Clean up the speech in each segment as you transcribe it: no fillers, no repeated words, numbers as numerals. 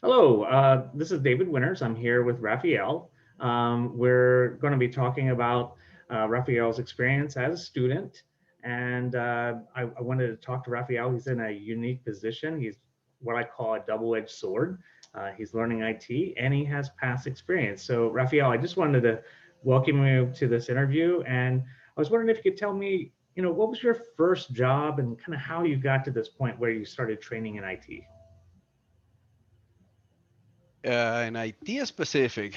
Hello, this is David Winters. I'm here with Raphael. We're going to be talking about Raphael's experience as a student. And I wanted to talk to Raphael. He's in a unique position. He's what I call a double-edged sword. He's learning IT and he has past experience. So, Raphael, I just wanted to welcome you to this interview. And I was wondering if you could tell me, what was your first job and kind of how you got to this point where you started training in IT? In IT specific,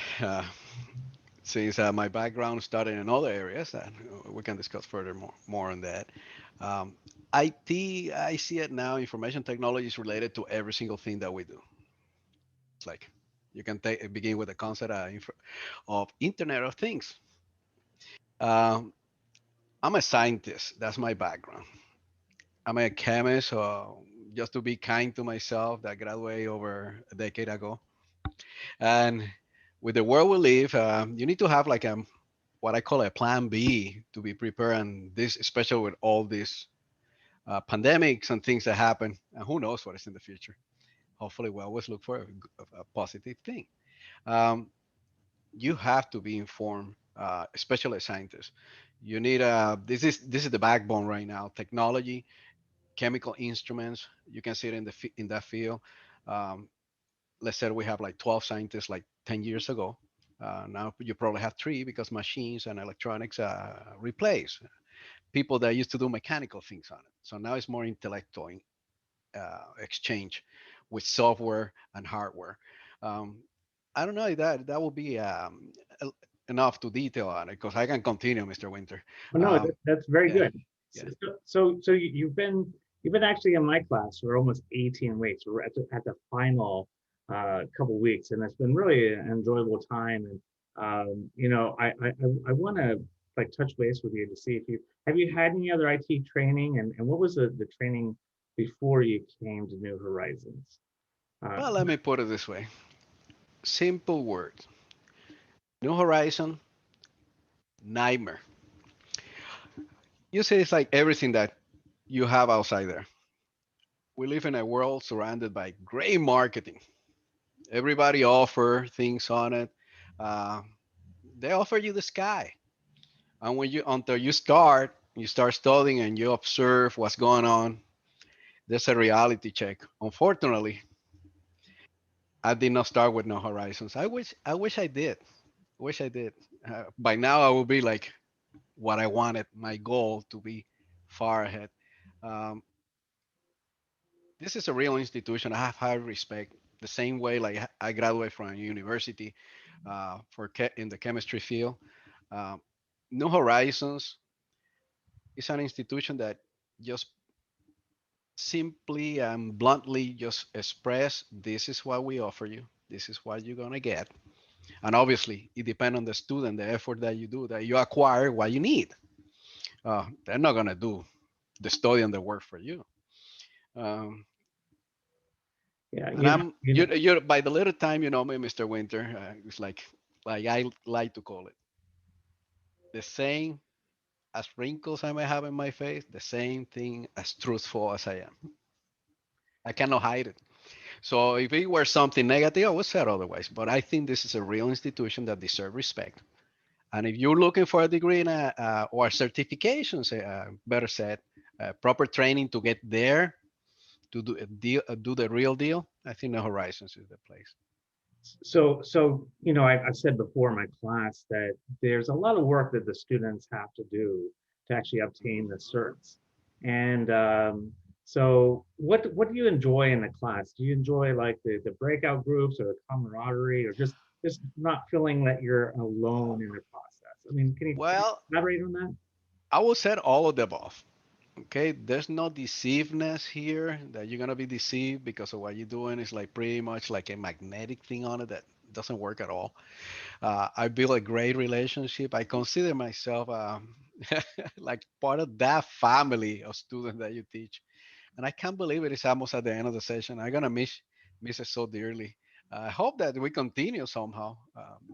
since my background started in other areas, and we can discuss further more on that. Um, IT, I see it now. Information technology is related to every single thing that we do. It's like you can begin with the concept of Internet of Things. Um, I'm a scientist. That's my background. I'm a chemist. Just to be kind to myself, that graduated over a decade ago. And with the world we live, you need to have like what I call a plan B to be prepared. And this, especially with all these pandemics and things that happen, and who knows what is in the future. Hopefully, we always look for a positive thing. Um, you have to be informed, especially as scientists. You need this is the backbone right now. Technology, chemical instruments. You can see it in that field. Um, let's say we have like 12 scientists like 10 years ago. Now you probably have three because machines and electronics replace people that used to do mechanical things on it. So now it's more intellectual exchange with software and hardware. Um, I don't know if that will be enough to detail on it because I can continue, Mr. Winter. Oh, no, Um, that's very yeah, good. yeah. So you've been actually in my class for almost 18 weeks. We're at the final couple weeks, and it's been really an enjoyable time. And I want to like touch base with you to see if you had any other IT training, and what was the training before you came to New Horizons? Uh, Well, let me put it this way: simple words. New Horizon, nightmare. You say it's like everything that you have outside there. We live in a world surrounded by great marketing. Everybody offer things on it. Uh, they offer you the sky, and when you until you start studying and you observe what's going on. There's a reality check. Unfortunately, I did not start with no horizons. I wish I did. Wish I did. By now, I would be like what I wanted. My goal to be far ahead. Um, this is a real institution. I have high respect. The same way, like I graduated from a university in the chemistry field. Um, New Horizons is an institution that just simply and bluntly just express this is what we offer you. This is what you're gonna get. And obviously, it depends on the student, the effort that you do, that you acquire what you need. They're not gonna do the study and the work for you. Um, yeah, and you're by the little time you know me, Mr. Winter. It's like I like to call it the same as wrinkles I may have in my face, the same thing as truthful as I am. I cannot hide it. So if it were something negative, I would say otherwise. But I think this is a real institution that deserves respect. And if you're looking for a degree or certifications, better said, proper training to get there to do the real deal, I think the Horizons is the place. I've said before in my class that there's a lot of work that the students have to do to actually obtain the certs. And what do you enjoy in the class? Do you enjoy like the breakout groups or the camaraderie, or just not feeling that you're alone in the process? I mean, can you Well, elaborate on that? I would say all of the above. Okay, there's no deceivedness here that you're gonna be deceived because of what you're doing. It's like pretty much like a magnetic thing on it that doesn't work at all. I built a great relationship. I consider myself like part of that family of students that you teach, and I can't believe it is almost at the end of the session. I'm gonna miss it so dearly. I hope that we continue somehow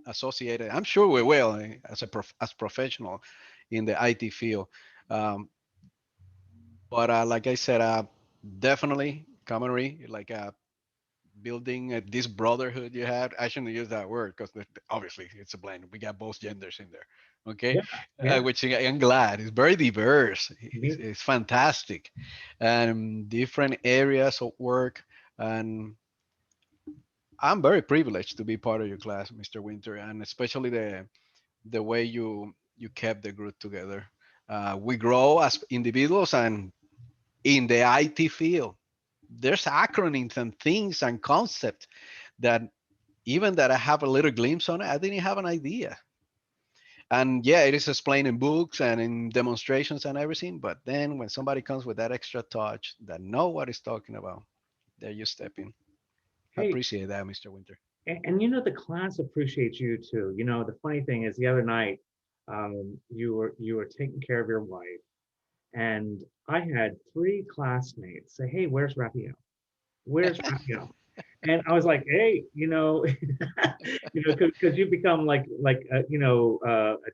associated. I'm sure we will as as professional in the IT field. Um, but like I said, definitely camaraderie, like building this brotherhood you had. I shouldn't use that word because obviously it's a blend. We got both genders in there, okay? Yeah, yeah. Which I'm glad. It's very diverse. It's, Me, it's fantastic, and different areas of work. And I'm very privileged to be part of your class, Mr. Winter, and especially the way you kept the group together. We grow as individuals and in the IT field. There's acronyms and things and concepts that even that I have a little glimpse on it, I didn't have an idea. And yeah, it is explained in books and in demonstrations and everything. But then when somebody comes with that extra touch that know what it's talking about, there you step in. I hey, appreciate that, Mr. Winter. and you know the class appreciates you too. You know, the funny thing is the other night, you were taking care of your wife, and I had three classmates say, "Hey, where's Raphael? Where's Raphael?" And I was like, "Hey, because you become a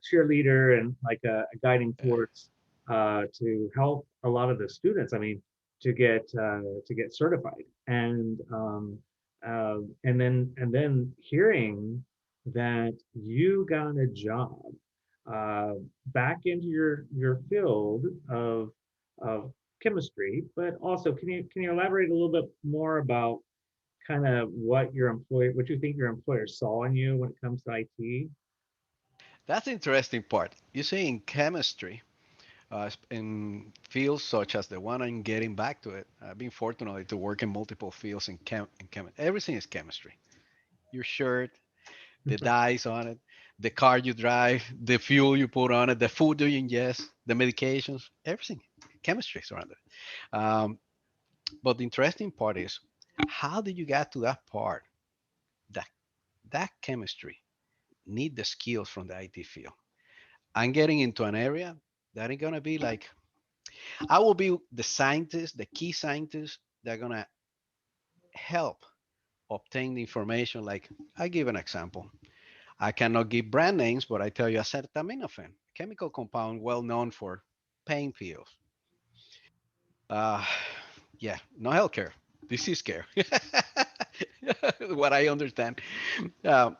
cheerleader and like a guiding force to help a lot of the students. I mean, to get certified, and then hearing that you got a job uh, back into your field of chemistry, but also can you elaborate a little bit more about kind of what you think your employer saw in you when it comes to IT? That's the interesting part. You see, in chemistry, in fields such as the one I'm getting back to it, I've been fortunate to work in multiple fields everything is chemistry. Your shirt, the dyes on it, the car you drive, the fuel you put on it, the food you ingest, the medications, everything. Chemistry is around it. But the interesting part is, how did you get to that part? That that chemistry need the skills from the IT field. I'm getting into an area that is gonna be like I will be the scientist, the key scientist that are gonna help obtain the information. Like I give an example. I cannot give brand names, but I tell you acetaminophen, chemical compound well known for pain pills. Uh, yeah, no healthcare, disease care. What I understand. Uh,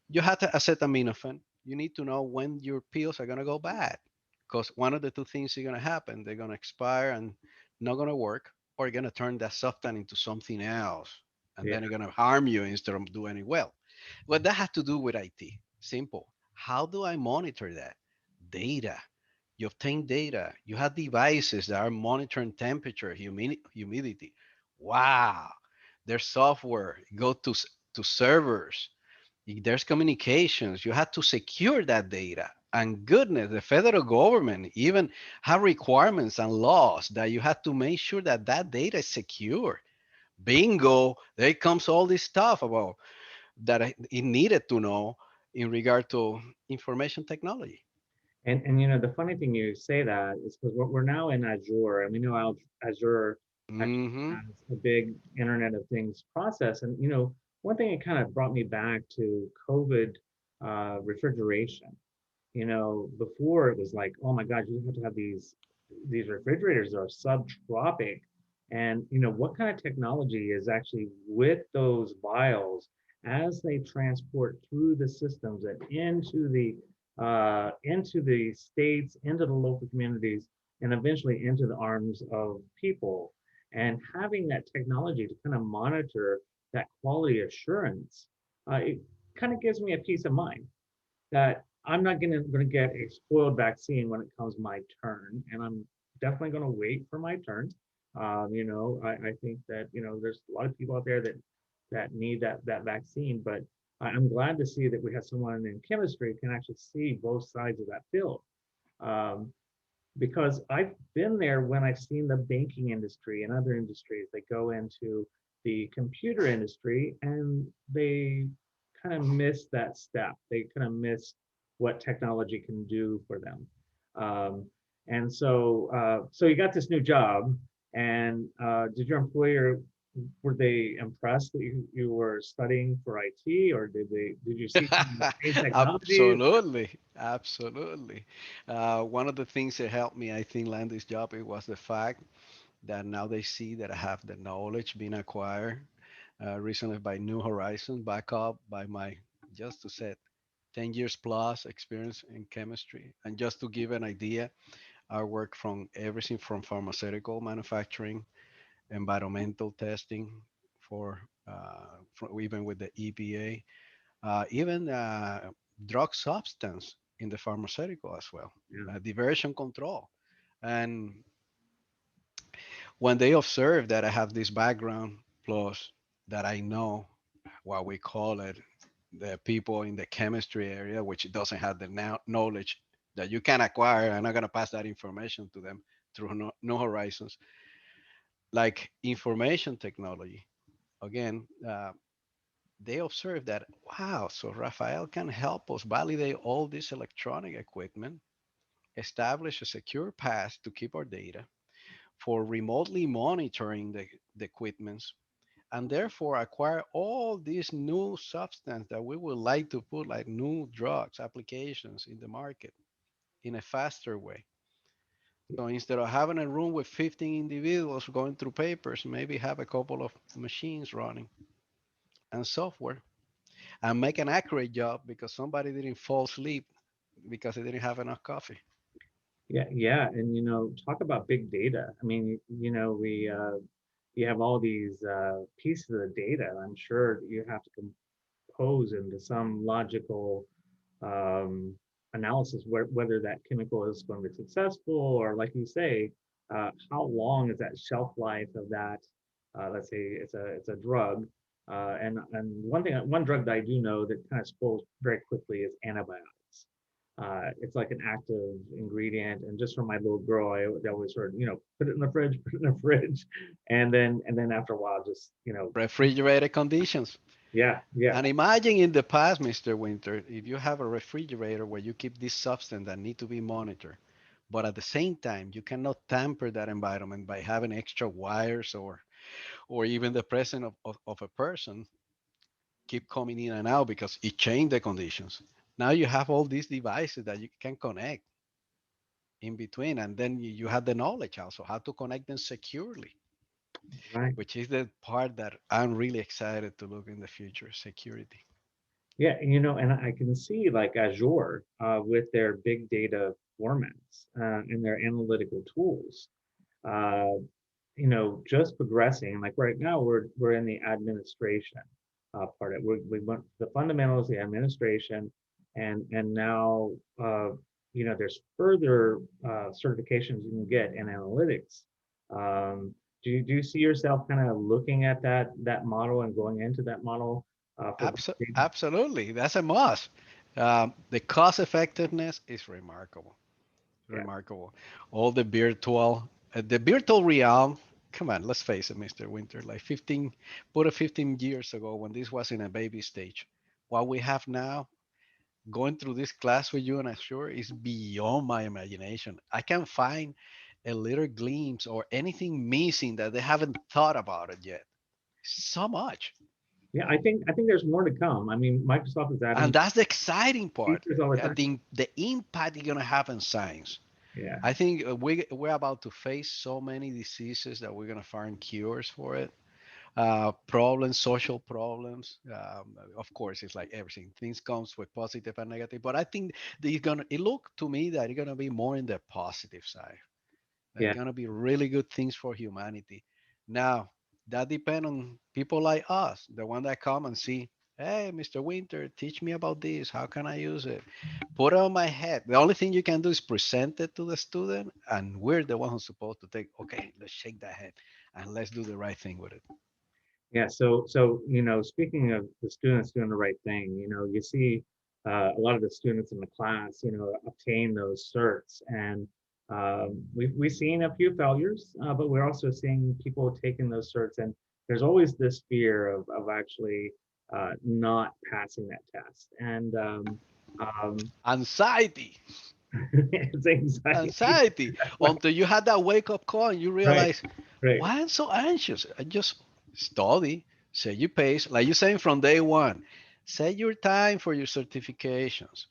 you have to acetaminophen. You need to know when your pills are gonna go bad, because one of the two things are gonna happen: they're gonna expire and not gonna work, or you're gonna turn that substance into something else, and Yeah. then it's gonna harm you instead of doing it well. What that has to do with IT? Simple. How do I monitor that? Data. You obtain data. You have devices that are monitoring temperature, humidity. Wow. There's software. Go to servers. There's communications. You have to secure that data. And goodness, the federal government even have requirements and laws that you have to make sure that that data is secure. Bingo, there comes all this stuff about that it needed to know in regard to information technology. And the funny thing you say that is because we're now in Azure, and we know Azure actually Hmm. has a big Internet of Things process. And one thing it kind of brought me back to COVID refrigeration. Before it was like, oh my God, you have to have these refrigerators that are subtropic. And what kind of technology is actually with those vials as they transport through the systems and into the states, into the local communities, and eventually into the arms of people. And having that technology to kind of monitor that quality assurance, it kind of gives me a peace of mind that I'm not gonna get a spoiled vaccine when it comes my turn, and I'm definitely gonna wait for my turn. I think that there's a lot of people out there that need that vaccine, but I'm glad to see that we have someone in chemistry who can actually see both sides of that field. Um, because I've been there when I've seen the banking industry and other industries that go into the computer industry and they kind of miss that step. They kind of miss what technology can do for them. And so you got this new job, and did your employer were they impressed that you were studying for IT, or did you see some of the same technologies? Absolutely, absolutely. One of the things that helped me, I think, land this job, it was the fact that now they see that I have the knowledge being acquired. recently by New Horizons, back up by my, just to set 10 years plus experience in chemistry. And just to give an idea, I work from everything from pharmaceutical manufacturing, environmental testing for even with the EPA, even drug substance in the pharmaceutical as well, Yeah. diversion control. And when they observe that I have this background, plus that I know what we call it, the people in the chemistry area, which doesn't have the knowledge that you can acquire, I'm not going to pass that information to them through no Horizons, like information technology. Again, they observe that, wow, so Rafael can help us validate all this electronic equipment, establish a secure path to keep our data for remotely monitoring the equipments, and therefore acquire all these new substance that we would like to put, like new drugs applications in the market in a faster way. So instead of having a room with 15 individuals going through papers, maybe have a couple of machines running and software and make an accurate job because somebody didn't fall asleep because they didn't have enough coffee. Yeah, yeah, and talk about big data. I mean, we you have all these pieces of data. I'm sure you have to compose into some logical um, analysis whether that chemical is going to be successful, or like you say, how long is that shelf life of that? Let's say it's a drug, and one drug that I do know that kind of spoils very quickly is antibiotics. It's like an active ingredient, and just from my little girl, I always heard, put it in the fridge, put it in the fridge, and then after a while, just Refrigerated conditions. yeah, yeah, And imagine in the past, Mr. Winter, if you have a refrigerator where you keep this substance that need to be monitored, but at the same time, you cannot tamper that environment by having extra wires or even the presence of a person keep coming in and out because it changed the conditions. Now you have all these devices that you can connect in between, and then you have the knowledge also how to connect them securely, right. which is the part that I'm really excited to look in the future, security. Yeah, and I can see like Azure with their big data formats and their analytical tools. Uh, just progressing. Like right now, we're in the administration part of it. We went the fundamentals, the administration, and now there's further certifications you can get in analytics. Um, do you see yourself kind of looking at that model and going into that model for validation? Absolutely, that's a must. The cost effectiveness is remarkable, Yeah, remarkable. All the virtual realm. Come on, let's face it, Mr. Winter. Like 15, put it 15 years ago when this was in a baby stage. What we have now, going through this class with you, and I'm sure is beyond my imagination. I can find a little glimpse or anything missing that they haven't thought about it yet. So much. yeah. I think there's more to come. I mean, Microsoft is And adding that's the exciting part. features all the time. The impact you're going to have in science. Yeah, I think we're about to face so many diseases that we're going to find cures for it. Problems, social problems. Of course, it's like everything. Things comes with positive and negative, but I think that it look to me that it's gonna be more in the positive side. They're yeah, gonna be really good things for humanity. Now, that depend on people like us, the one that come and see, hey, Mr. Winter, teach me about this. How can I use it? Put it on my head. The only thing you can do is present it to the student, and we're the one who's supposed to take, okay, let's shake that head and let's do the right thing with it. yeah. So speaking of the students doing the right thing, you see a lot of the students in the class, obtain those certs, and we've seen a few failures, but we're also seeing people taking those certs, and there's always this fear of actually not passing that test, and Anxiety, it's anxiety. anxiety, until you had that wake up call and you Right, realize, right. why I'm so anxious? I just study, set your pace, like you're saying from day one. Set your time for your certifications,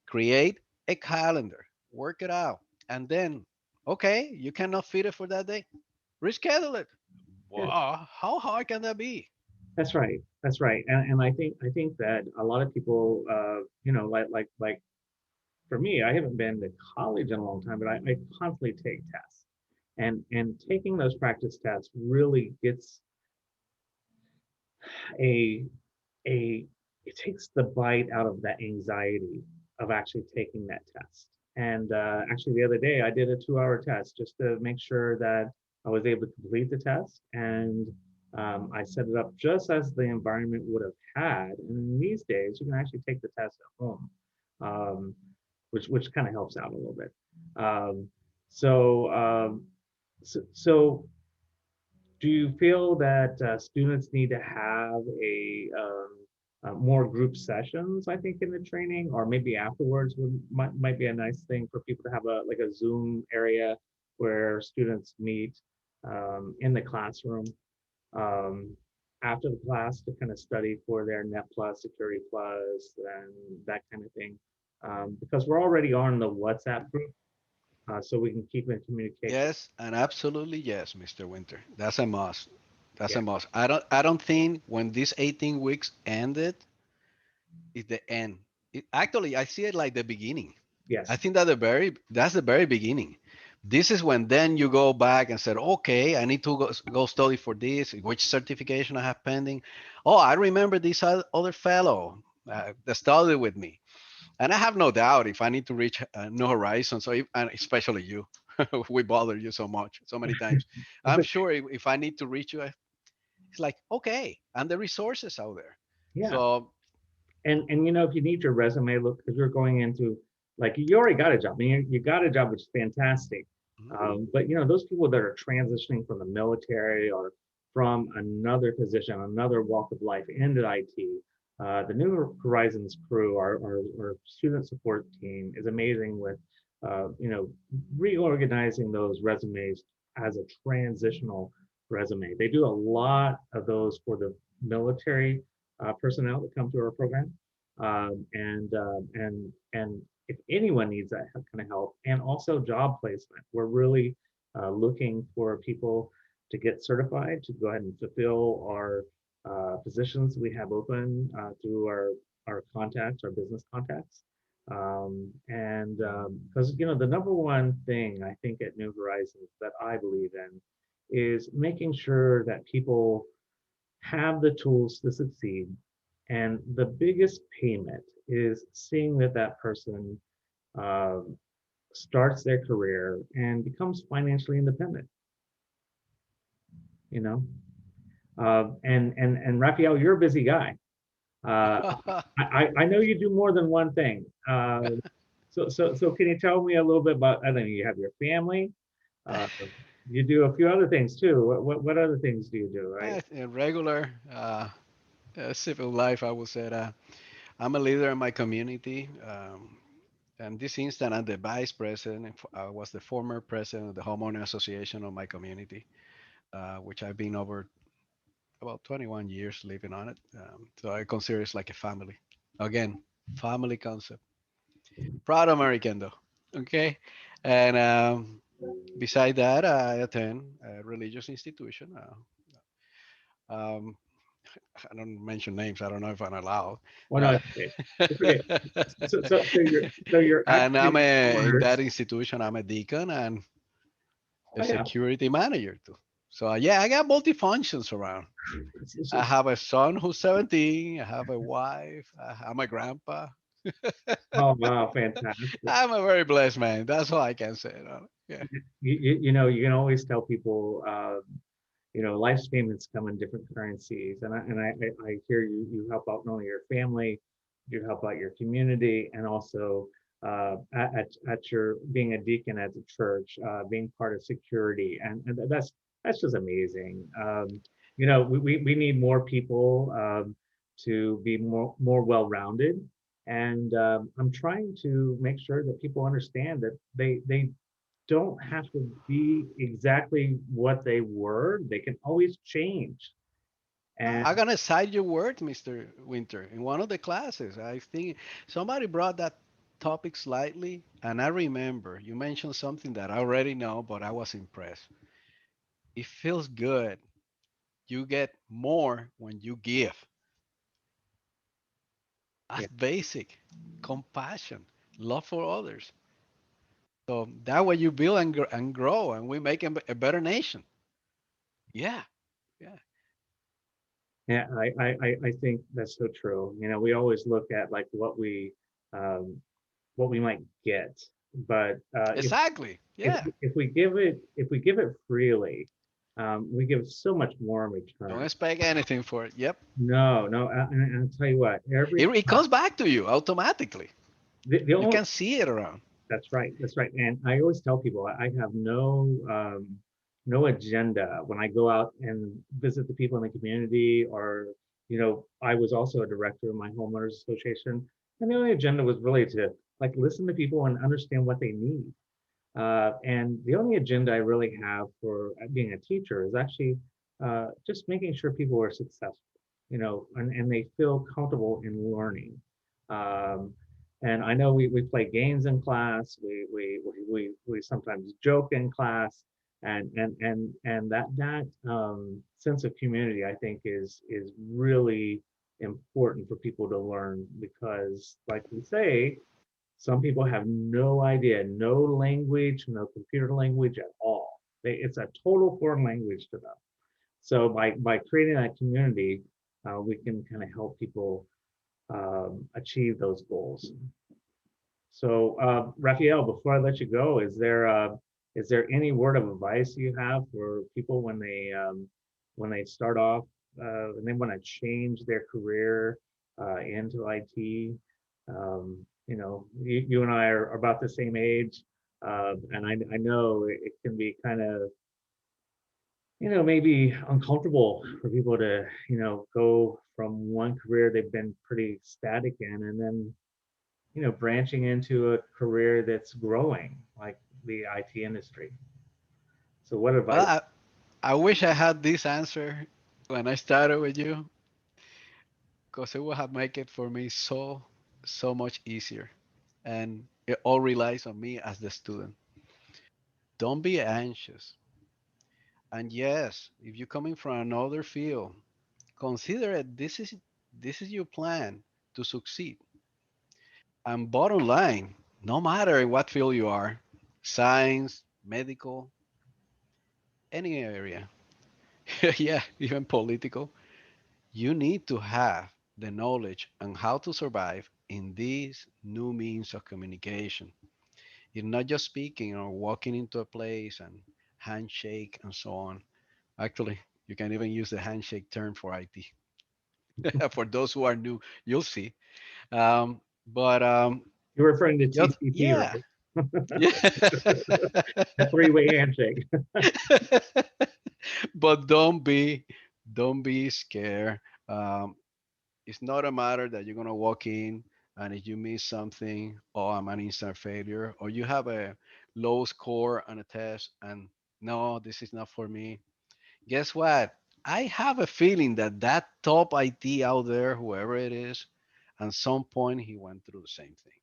create a calendar, work it out, and then, okay, you cannot fit it for that day, reschedule it. Yeah. Wow, how hard can that be? That's right. That's right. And I think that a lot of people, like for me, I haven't been to college in a long time, but I constantly take tests, and taking those practice tests really gets a a it takes the bite out of that anxiety of actually taking that test. And actually, the other day, I did a 2-hour test just to make sure that I was able to complete the test. And I set it up just as the environment would have had. And in these days, you can actually take the test at home, um, which kind of helps out a little bit. Um, so, um, so do you feel that students need to have more group sessions, I think, in the training, or maybe afterwards might be a nice thing for people to have a like a Zoom area where students meet in the classroom um, after the class to kind of study for their Net Plus, Security Plus, and that kind of thing. Because we're already on the WhatsApp group, so we can keep in communication. Yes, and absolutely yes, Mr. Winter. That's a must. That's Yeah. a must. I don't think when these 18 weeks ended, is the end. Actually, I see it like the beginning. I Yes. think that's the very beginning. This is when then you go back and said, okay, I need to go study for this, which certification I have pending. Oh, I remember this other fellow that studied with me. And I have no doubt if I need to reach new horizons, and especially you, we bother you so much, so many times. It's I'm a, sure if I need to reach you, it's like, okay, and the resources out there. yeah. So, And if you need your resume, look, because you're going into like you already got a job. I mean, you got a job, which is fantastic. mhm. But those people that are transitioning from the military or from another position, another walk of life into IT, the New Horizons crew, our student support team is amazing with, uh, you know, reorganizing those resumes as a transitional resume. They do a lot of those for the military personnel that come through our program, and if anyone needs that kind of help, and also job placement, we're really looking for people to get certified to go ahead and fulfill our positions we have open through our contacts, our business contacts. And because the number one thing I think at New Horizons that I believe in is making sure that people have the tools to succeed. And the biggest payment is seeing that that person um, starts their career and becomes financially independent. You know, and Raphael, you're a busy guy. Uh, I know you do more than one thing. So can you tell me a little bit about? I don't know. You have your family. Uh, you do a few other things too. What other things do you do? Right? A regular civil life, I would say. I'm a leader in my community. And this instant, I'm the vice president. I was the former president of the homeowner association of my community, which I've been over about 21 years living on it. So I consider it like a family. Again, family concept. Proud American though. Okay. And beside that, I attend a religious institution. Um, I don't mention names. I don't know if I'm allowed. Well, no, Uh, it's okay. It's okay. So you're and actually in orders. that institution, I'm a deacon and a Oh yeah. security manager too. So yeah, I got multi-functions around. I It's- have a son who's 17. I have a wife. I'm a grandpa. oh wow, fantastic. I'm a very blessed man. That's all I can say. Yeah. You can always tell people, life's payments come in different currencies, and I hear you help out not only your family, you help out your community, and also at your being a deacon at the church, being part of security, and that's just amazing. We need more people to be more well-rounded, and I'm trying to make sure that people understand that they don't have to be exactly what they were. They can always change. And I'm gonna cite your word, Mr. Winter. In one of the classes, I think somebody brought that topic slightly, and I remember you mentioned something that I already know, but I was impressed. It feels good You get more when you give. Yeah. That's basic. Compassion, love for others. So that way you build and grow, and we make a better nation. Yeah, yeah. Yeah, I think that's so true. You know, we always look at like um, what we might get, but Exactly. Yeah. if we give it freely, we give so much more in Don't return. expect anything for it. Yep. No, no, and I'll tell you what, It comes back to you automatically. the You only can see it around. That's right. That's right. And I always tell people I have no agenda when I go out and visit the people in the community, or I was also a director of my homeowners association, and the only agenda was really to like listen to people and understand what they need. And the only agenda I really have for being a teacher is actually just making sure people are successful, and they feel comfortable in learning. Um, and I know we play games in class. We sometimes joke in class, and that sense of community I think is really important for people to learn because, like we say, some people have no idea, no language, no computer language at all. It's a total foreign language to them. So by creating that community, we can kind of help people achieve those goals. So, Raphael, before I let you go, is there any word of advice you have for people when they start off and they want to change their career into IT? You and I are about the same age, and I know it can be kind of maybe uncomfortable for people to go from one career they've been pretty static in, and then branching into a career that's growing, like the IT industry. So what advice? Well, I wish I had this answer when I started with you, because it would have made it for me so much easier. And it all relies on me as the student. Don't be anxious. And yes, if you're coming from another field, consider it. This is your plan to succeed. And bottom line, no matter in what field you are, science, medical, any area, yeah, even political, you need to have the knowledge on how to survive in these new means of communication. It's not just speaking or walking into a place and handshake and so on. Actually, you can even use the handshake term for IT. For those who are new, you'll see. But You're referring to just TPP, yeah, right? yeah. A three-way handshake. But don't be scared. Um, it's not a matter that you're gonna walk in and if you miss something, oh, I'm an instant failure, or you have a low score on a test and no, this is not for me. Guess what? I have a feeling that that top IT out there, whoever it is, at some point he went through the same thing.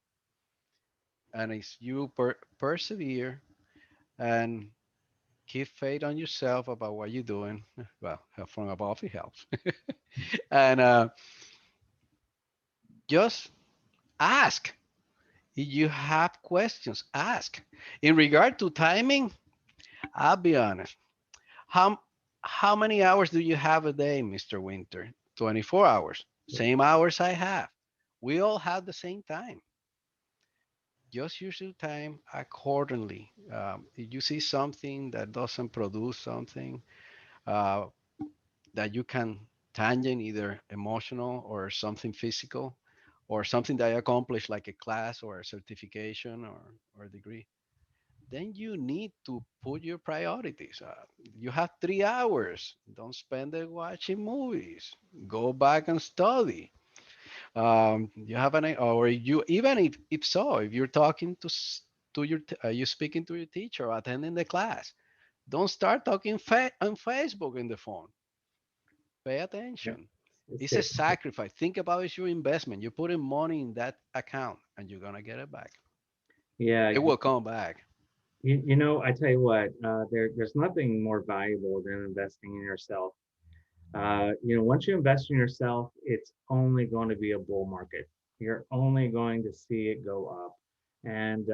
And if you persevere and keep faith on yourself about what you're doing, well, help from above it helps. And just ask. If you have questions, ask. In regard to timing, I'll be honest. How how many hours do you have a day, Mr. Winter? 24 hours. Same hours I have. We all have the same time. Just use your time accordingly. If you see something that doesn't produce something uh, that you can tangent, either emotional or something physical, or something that you accomplish like a class or a certification or a degree, then you need to put your priorities. You have 3 hours. Don't spend it watching movies. Go back and study. You have an or you even if so, if you're talking to you speaking to your teacher or attending the class, don't start talking on Facebook in the phone. Pay Yeah, attention. It's a it's- sacrifice. Think about it's your investment. You're putting money in that account, and you're gonna get it back. yeah. It will come back. I tell you what, there's nothing more valuable than investing in yourself. Once you invest in yourself, it's only going to be a bull market. You're only going to see it go up, and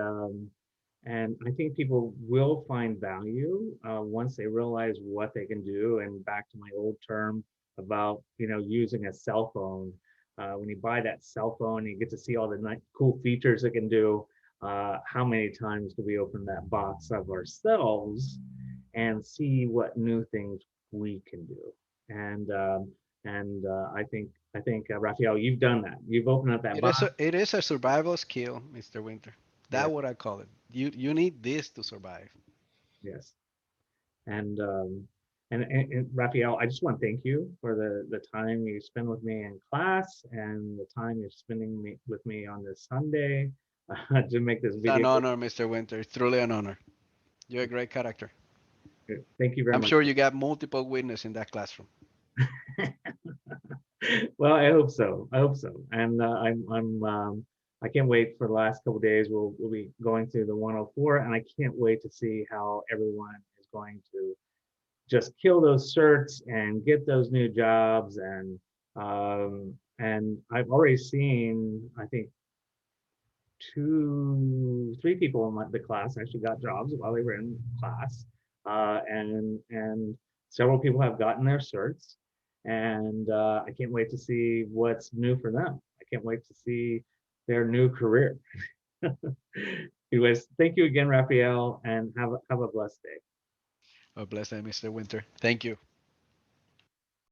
I think people will find value once they realize what they can do. And back to my old term about using a cell phone. When you buy that cell phone, you get to see all the cool features it can do. How many times do we open that box of ourselves and see what new things we can do? And I think Raphael, you've done that. You've opened up that box. It is a survival skill, Mr. Winter. Yeah, That's what I call it. You need this to survive. yes. And Raphael, I just want to thank you for the time you spend with me in class and the time you're spending with me on this Sunday to make this It's video. an honor, Mr. Winter. It's truly an honor. You're a great character. Thank you very I'm much. sure you got multiple witnesses in that classroom. Well, I hope so. I hope so. And I can't wait for the last couple of days. We'll be going through the 104, and I can't wait to see how everyone is going to just kill those certs and get those new jobs. And I've already seen, I think, three people in the class actually got jobs while they were in class, and several people have gotten their certs, and I can't wait to see what's new for them. I can't wait to see their new career. Anyways, thank you again, Raphael, and have a blessed day. Oh, bless you, Mr. Winter. Thank you.